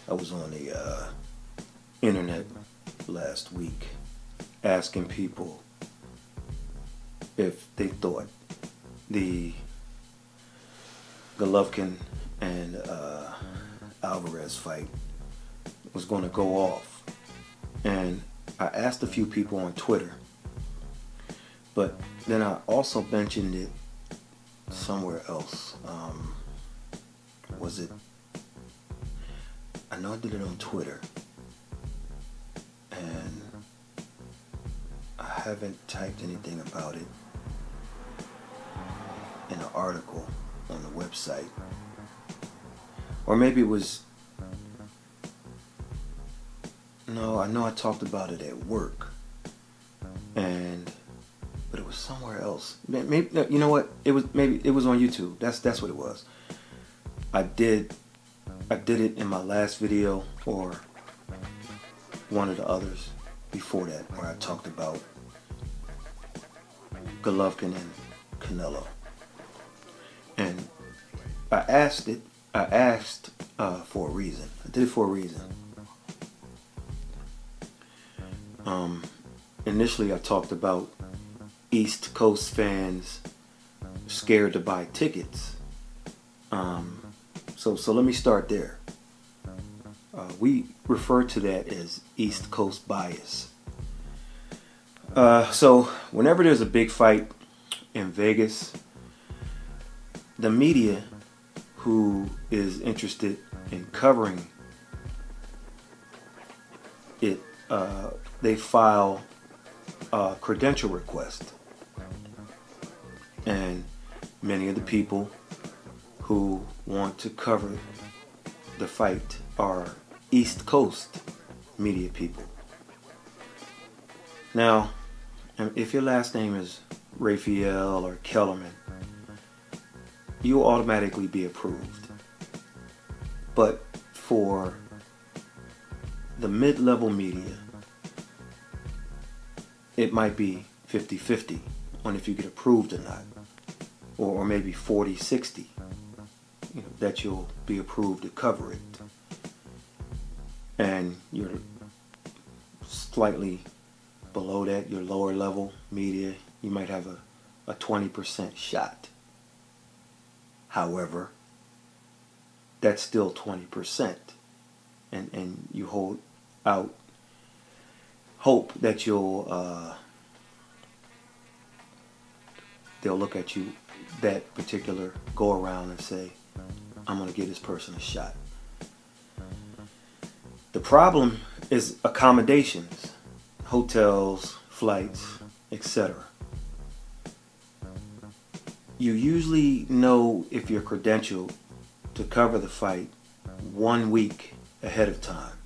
I was on the internet last week asking people if they thought the Golovkin and Alvarez fight was going to go off. And I asked a few people on Twitter, but then I also mentioned it somewhere else. Was it? I know I did it on Twitter, and I haven't typed anything about it in an article on the website. Or maybe it was, no, I know I talked about it at work, but it was somewhere else. Maybe, you know what? It was on YouTube. That's what it was. I did it in my last video or one of the others before that, where I talked about Golovkin and Canelo. And I asked for a reason. I did it for a reason. Initially I talked about East Coast fans scared to buy tickets. So let me start there. We refer to that as East Coast bias. So whenever there's a big fight in Vegas, the media who is interested in covering it, they file a credential request. And many of the people who want to cover the fight are East Coast media people. Now, if your last name is Raphael or Kellerman, you'll automatically be approved. But for the mid-level media, it might be 50-50 on if you get approved or not, or maybe 40-60, that you'll be approved to cover it. And you're slightly below that, your lower level media, you might have a 20% shot. However, that's still 20%, and you hold out hope that they'll look at you that particular go around and say, I'm going to give this person a shot. The problem is accommodations, hotels, flights, etc. You usually know if you're credentialed to cover the fight 1 week ahead of time.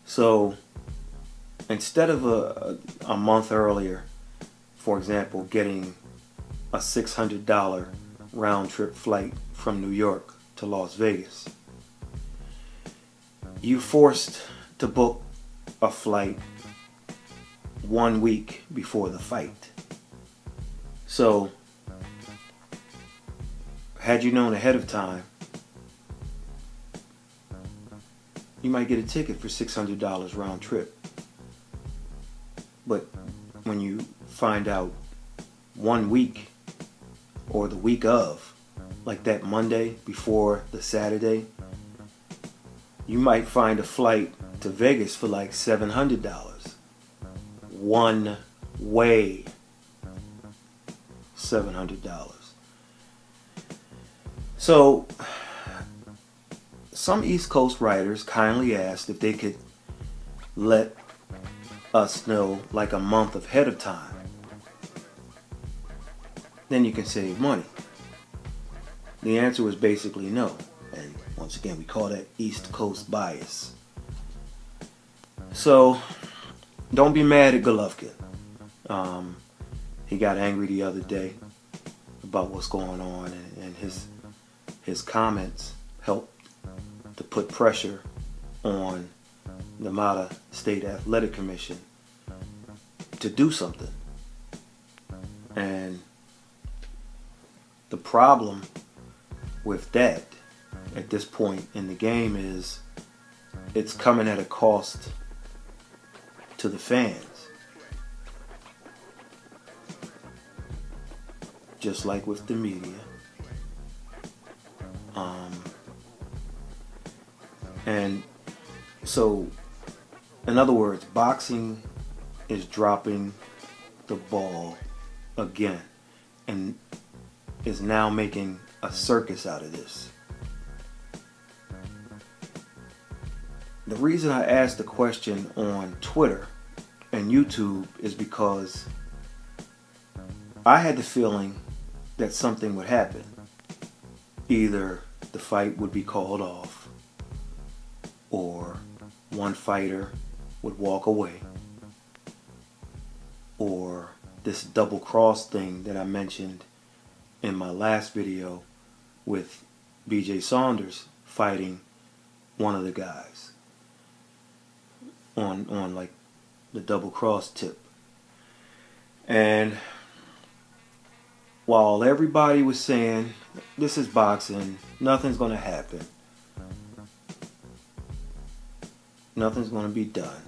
So instead of a month earlier, for example, getting a $600 round trip flight from New York to Las Vegas, you're forced to book a flight 1 week before the fight. So had you known ahead of time, you might get a ticket for $600 round trip. But when you find out 1 week or the week of, like that Monday before the Saturday, you might find a flight to Vegas for like $700. One way. $700. So some East Coast writers kindly asked if they could let us know like a month ahead of time. Then you can save money. The answer was basically no. And once again, we call that East Coast bias. So don't be mad at Golovkin. He got angry the other day about what's going on, and his comments helped to put pressure on the Nevada State Athletic Commission to do something. And the problem with that at this point in the game is it's coming at a cost to the fans. Just like with the media. And so, in other words, boxing is dropping the ball again and is now making a circus out of this. The reason I asked the question on Twitter and YouTube is because I had the feeling that something would happen. Either the fight would be called off, or one fighter would walk away, or this double cross thing that I mentioned in my last video with BJ Saunders fighting one of the guys on like the double cross tip. And while everybody was saying this is boxing, nothing's going to happen, nothing's going to be done,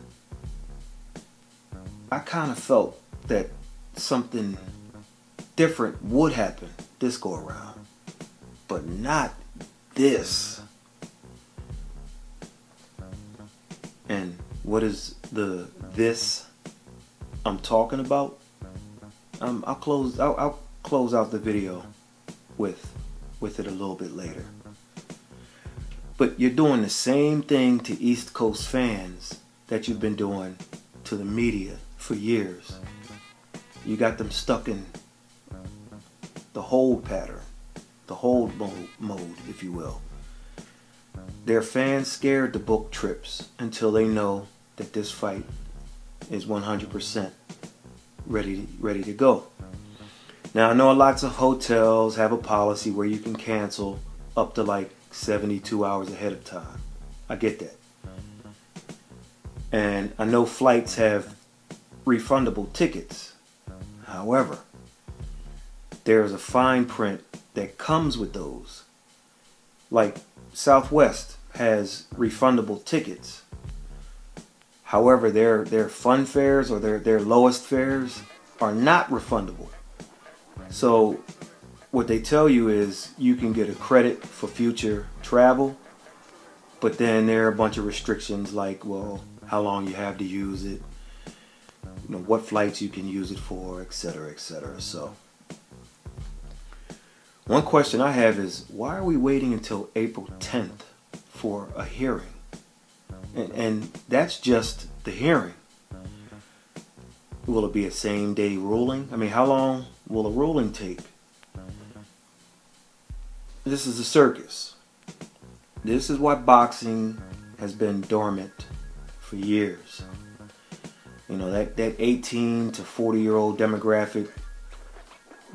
I kind of felt that something different would happen this go around, but not this. And what is the this I'm talking about? I'll close out the video with it a little bit later. But you're doing the same thing to East Coast fans that you've been doing to the media for years. You got them stuck in the hold pattern, the hold mode, if you will. Their fans scared to book trips until they know that this fight is 100% ready to go. Now, I know lots of hotels have a policy where you can cancel up to like 72 hours ahead of time. I get that. And I know flights have refundable tickets. However, there's a fine print that comes with those. Like Southwest has refundable tickets. However, their fun fares or their lowest fares are not refundable. So what they tell you is you can get a credit for future travel, but then there are a bunch of restrictions like, well, how long you have to use it, you know, what flights you can use it for, etc., etc. So one question I have is, why are we waiting until April 10th for a hearing? And that's just the hearing. Will it be a same day ruling? I mean, how long will a ruling take? This is a circus. This is why boxing has been dormant for years. You know, that 18 to 40-year-old demographic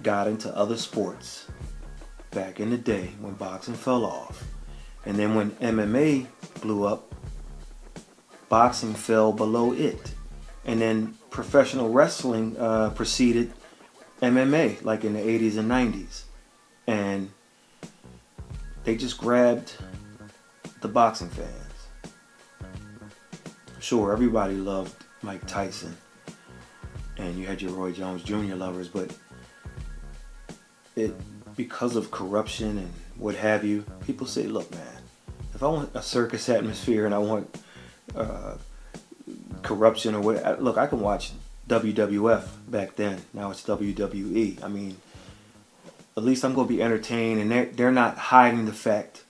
got into other sports back in the day when boxing fell off. And then when MMA blew up, boxing fell below it. And then professional wrestling preceded MMA, like in the 80s and 90s. And they just grabbed the boxing fans. Sure, everybody loved Mike Tyson, and you had your Roy Jones Jr. lovers, but because of corruption and what have you, people say, look, man, if I want a circus atmosphere and I want corruption or what, look, I can watch WWF back then. Now it's WWE. I mean, at least I'm going to be entertained, and they're not hiding the fact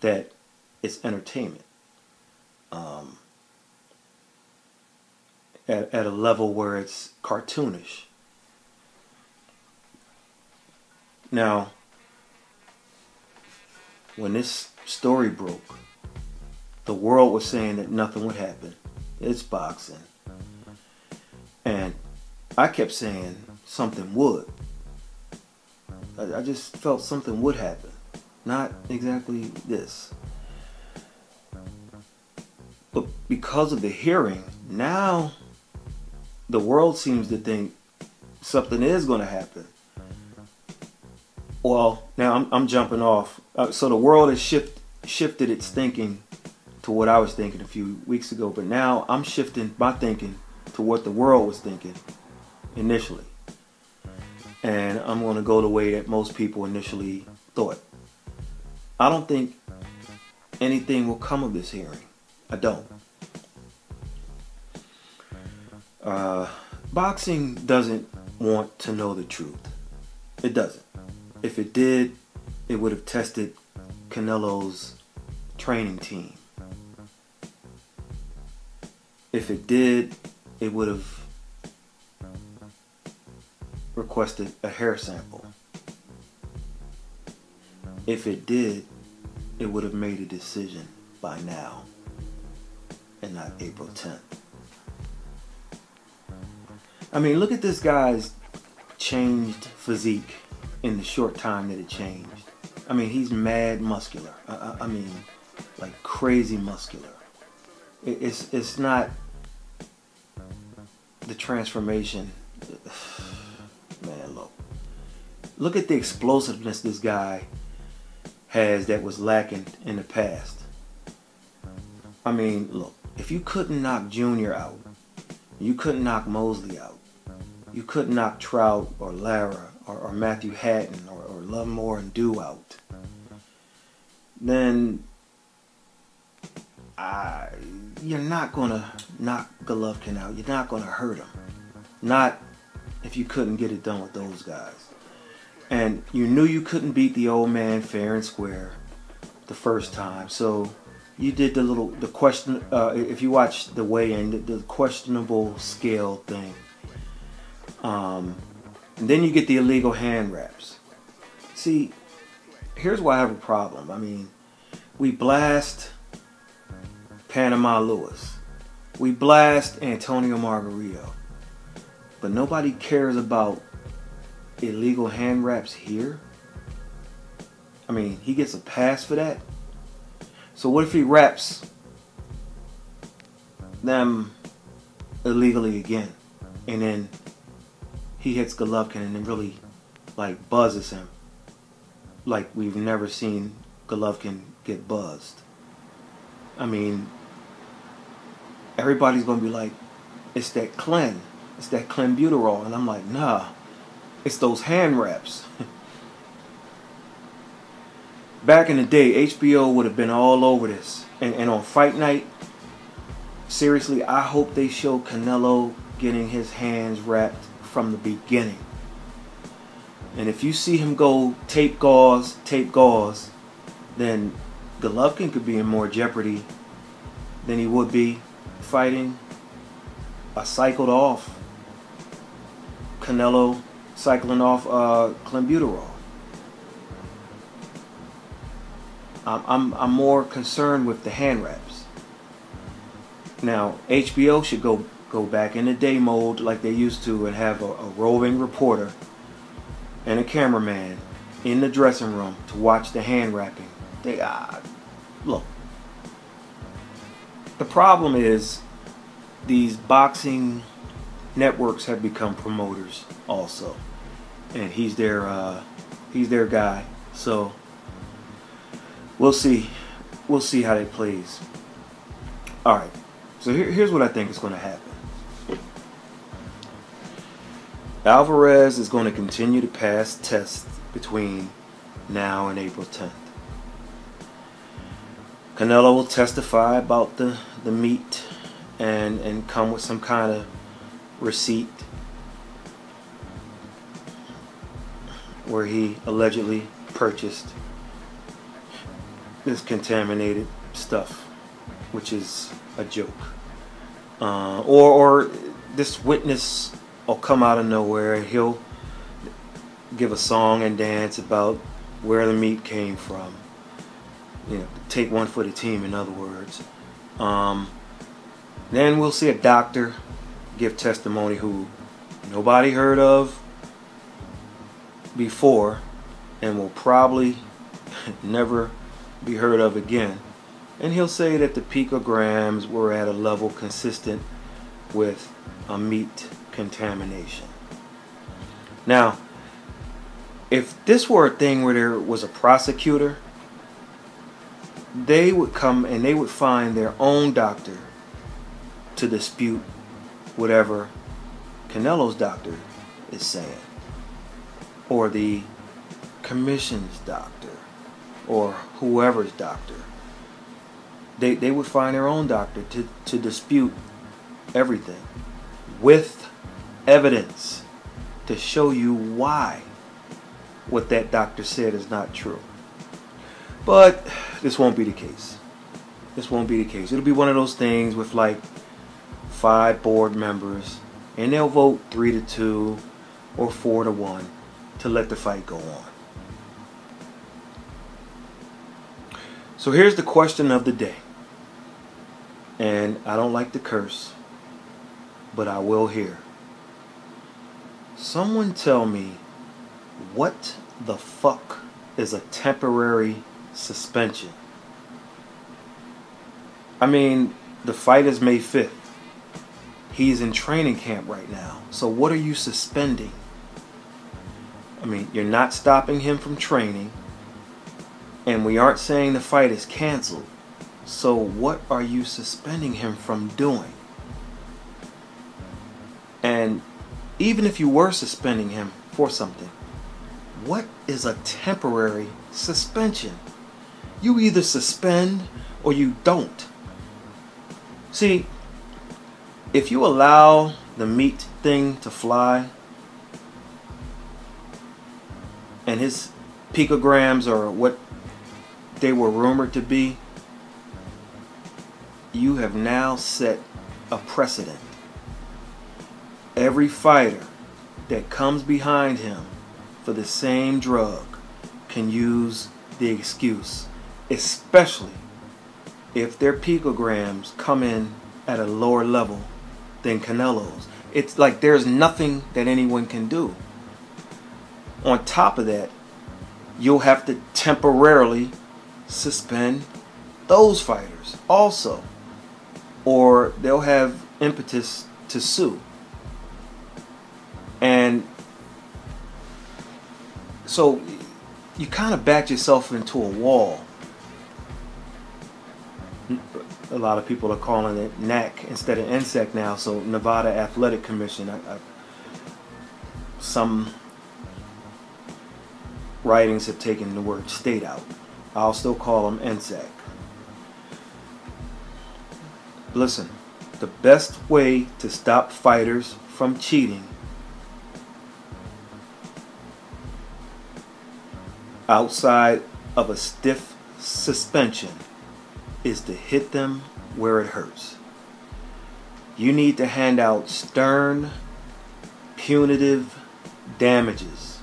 that it's entertainment at a level where it's cartoonish. Now, when this story broke, the world was saying that nothing would happen. It's boxing. And I kept saying something would. I just felt something would happen. Not exactly this. But because of the hearing, now the world seems to think something is going to happen. Well, now I'm jumping off. So the world has shifted its thinking to what I was thinking a few weeks ago, but now I'm shifting my thinking to what the world was thinking initially. And I'm going to go the way that most people initially thought. I don't think anything will come of this hearing. I don't. Boxing doesn't want to know the truth. It doesn't. If it did, it would have tested Canelo's training team. If it did, it would have requested a hair sample. If it did, it would have made a decision by now and not April 10th. I mean, look at this guy's changed physique in the short time that it changed. I mean, he's mad muscular. I mean, like crazy muscular. It's not the transformation. Man, look at the explosiveness this guy has that was lacking in the past. I mean, look, if you couldn't knock Junior out, you couldn't knock Mosley out, you couldn't knock Trout or Lara or Matthew Hatton or Lovemore and Dew out, then you're not going to knock Golovkin out. You're not going to hurt him. Not if you couldn't get it done with those guys. And you knew you couldn't beat the old man fair and square the first time. So you did the question, if you watch the weigh-in, the questionable scale thing. And then you get the illegal hand wraps. See, here's why I have a problem. I mean, we blast Panama Lewis. We blast Antonio Margarito. But nobody cares about illegal hand wraps here. I mean, he gets a pass for that. So what if he wraps them illegally again, and then he hits Golovkin and then really like buzzes him like we've never seen Golovkin get buzzed? I mean, everybody's gonna be like, it's that Clen, it's that clenbuterol, and I'm like, nah, it's those hand wraps. Back in the day, HBO would have been all over this. And on fight night, seriously, I hope they show Canelo getting his hands wrapped from the beginning. And if you see him go tape gauze, then Golovkin could be in more jeopardy than he would be fighting a cycled off Canelo cycling off clenbuterol. I'm more concerned with the hand wraps. Now, HBO should go back in the day mode like they used to and have a roving reporter and a cameraman in the dressing room to watch the hand wrapping. Look, the problem is these boxing networks have become promoters also, and he's their guy. So we'll see how that plays. All right, so here's what I think is going to happen. Alvarez is going to continue to pass tests between now and April 10th. Canelo will testify about the meat and come with some kind of receipt where he allegedly purchased this contaminated stuff, which is a joke. Or this witness will come out of nowhere and he'll give a song and dance about where the meat came from. You know, take one for the team, in other words. Then we'll see a doctor give testimony who nobody heard of before and will probably never be heard of again. And he'll say that the picograms were at a level consistent with a meat contamination. Now, if this were a thing where there was a prosecutor they would come and they would find their own doctor to dispute whatever Canelo's doctor is saying, or the commission's doctor, or whoever's doctor. They would find their own doctor to dispute everything with evidence to show you why what that doctor said is not true. But this won't be the case. This won't be the case. It'll be one of those things with like 5 board members, and they'll vote 3-2 or 4-1 to let the fight go on. So here's the question of the day. And I don't like to curse, but I will here. Someone tell me, what the fuck is a temporary suspension? I mean, the fight is May 5th. He's in training camp right now. So what are you suspending? I mean, you're not stopping him from training, and we aren't saying the fight is canceled. So what are you suspending him from doing? And even if you were suspending him for something, what is a temporary suspension? You either suspend or you don't. See, if you allow the meat thing to fly, and his picograms are what they were rumored to be, you have now set a precedent. Every fighter that comes behind him for the same drug can use the excuse, especially if their picograms come in at a lower level than Canelo's. It's like there's nothing that anyone can do. On top of that, you'll have to temporarily suspend those fighters also, or they'll have impetus to sue. And so you kind of backed yourself into a wall. A lot of people are calling it NAC instead of NSEC now, so Nevada Athletic Commission. Some writings have taken the word state out. I'll still call them NSEC. Listen, the best way to stop fighters from cheating outside of a stiff suspension is to hit them where it hurts. You need to hand out stern, punitive damages.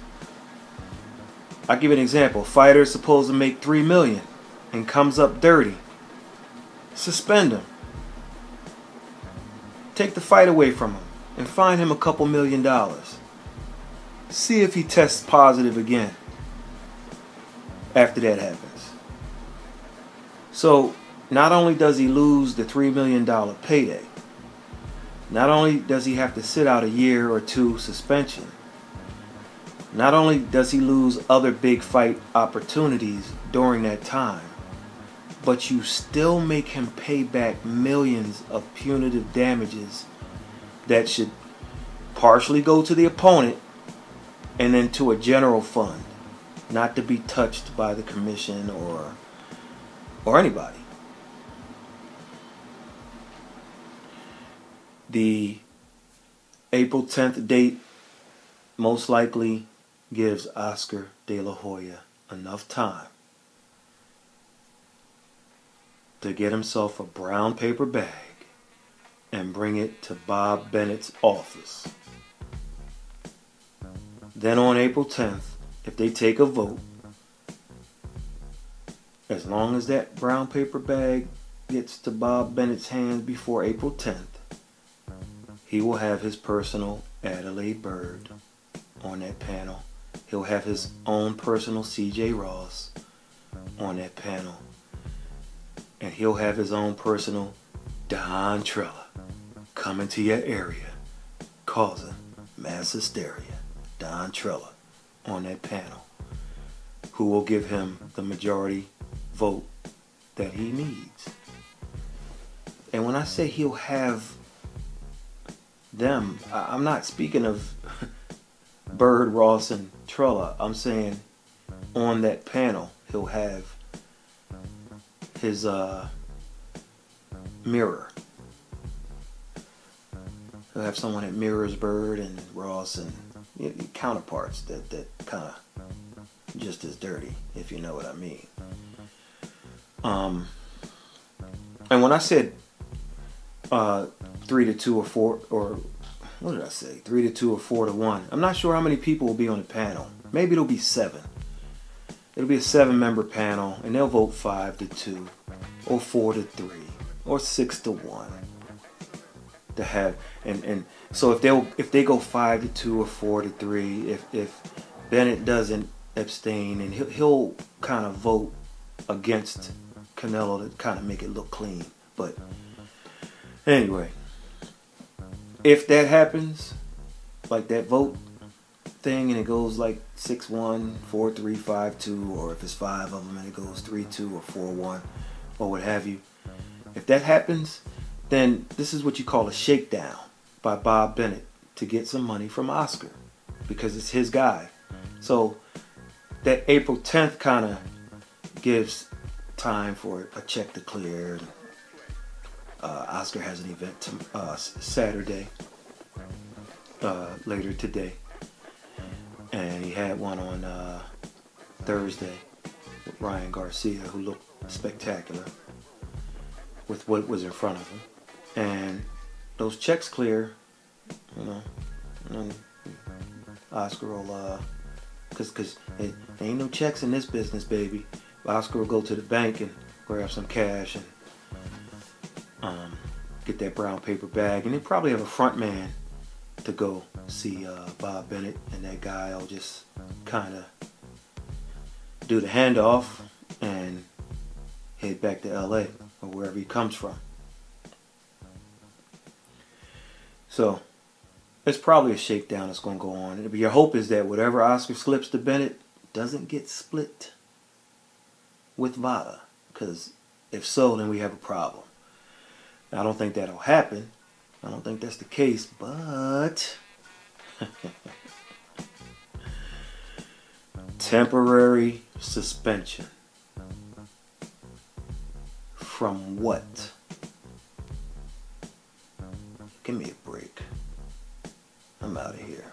I'll give you an example. A fighter is supposed to make $3 million and comes up dirty. Suspend him. Take the fight away from him and fine him a couple $1 million. See if he tests positive again after that happens. So not only does he lose the $3 million payday, not only does he have to sit out a year or 2 suspension, not only does he lose other big fight opportunities during that time, but you still make him pay back millions of punitive damages that should partially go to the opponent and then to a general fund, not to be touched by the commission or anybody. The April 10th date most likely gives Oscar De La Hoya enough time to get himself a brown paper bag and bring it to Bob Bennett's office. Then on April 10th, if they take a vote, as long as that brown paper bag gets to Bob Bennett's hands before April 10th, he will have his personal Adelaide Bird on that panel. He'll have his own personal C.J. Ross on that panel. And he'll have his own personal Don Trella coming to your area causing mass hysteria. Don Trella on that panel, who will give him the majority vote that he needs. And when I say he'll have them, I'm not speaking of Bird, Ross, and Trella. I'm saying on that panel, he'll have his mirror. He'll have someone that mirrors Bird and Ross and counterparts that kind of just as dirty, if you know what I mean. And when I said 3-2 or 4, or what did I say? 3-2 or 4-1. I'm not sure how many people will be on the panel. Maybe it'll be 7. It'll be a 7-member panel, and they'll vote 5-2, or 4-3, or 6-1 to have. And so if they go 5-2 or 4-3, if Bennett doesn't abstain, and he'll kind of vote against Canelo to kind of make it look clean. But anyway, if that happens, like that vote thing, and it goes like 6-1, 4-3, 5-2, or if it's 5 of them and it goes 3-2 or 4-1 or what have you, if that happens, then this is what you call a shakedown by Bob Bennett to get some money from Oscar, because it's his guy. So that April 10th kind of gives time for a check to clear. Oscar has an event Saturday, later today, and he had one on Thursday with Ryan Garcia, who looked spectacular with what was in front of him. And those checks clear, and Oscar will, because there ain't no checks in this business, baby. Oscar will go to the bank and grab some cash and get that brown paper bag, and they probably have a front man to go see Bob Bennett, and that guy will just kind of do the handoff and head back to LA or wherever he comes from. So it's probably a shakedown that's going to go on. But your hope is that whatever Oscar slips to Bennett doesn't get split with Vada, because if so, then we have a problem. I don't think that'll happen. I don't think that's the case, but temporary suspension. From what? Give me a break. I'm out of here.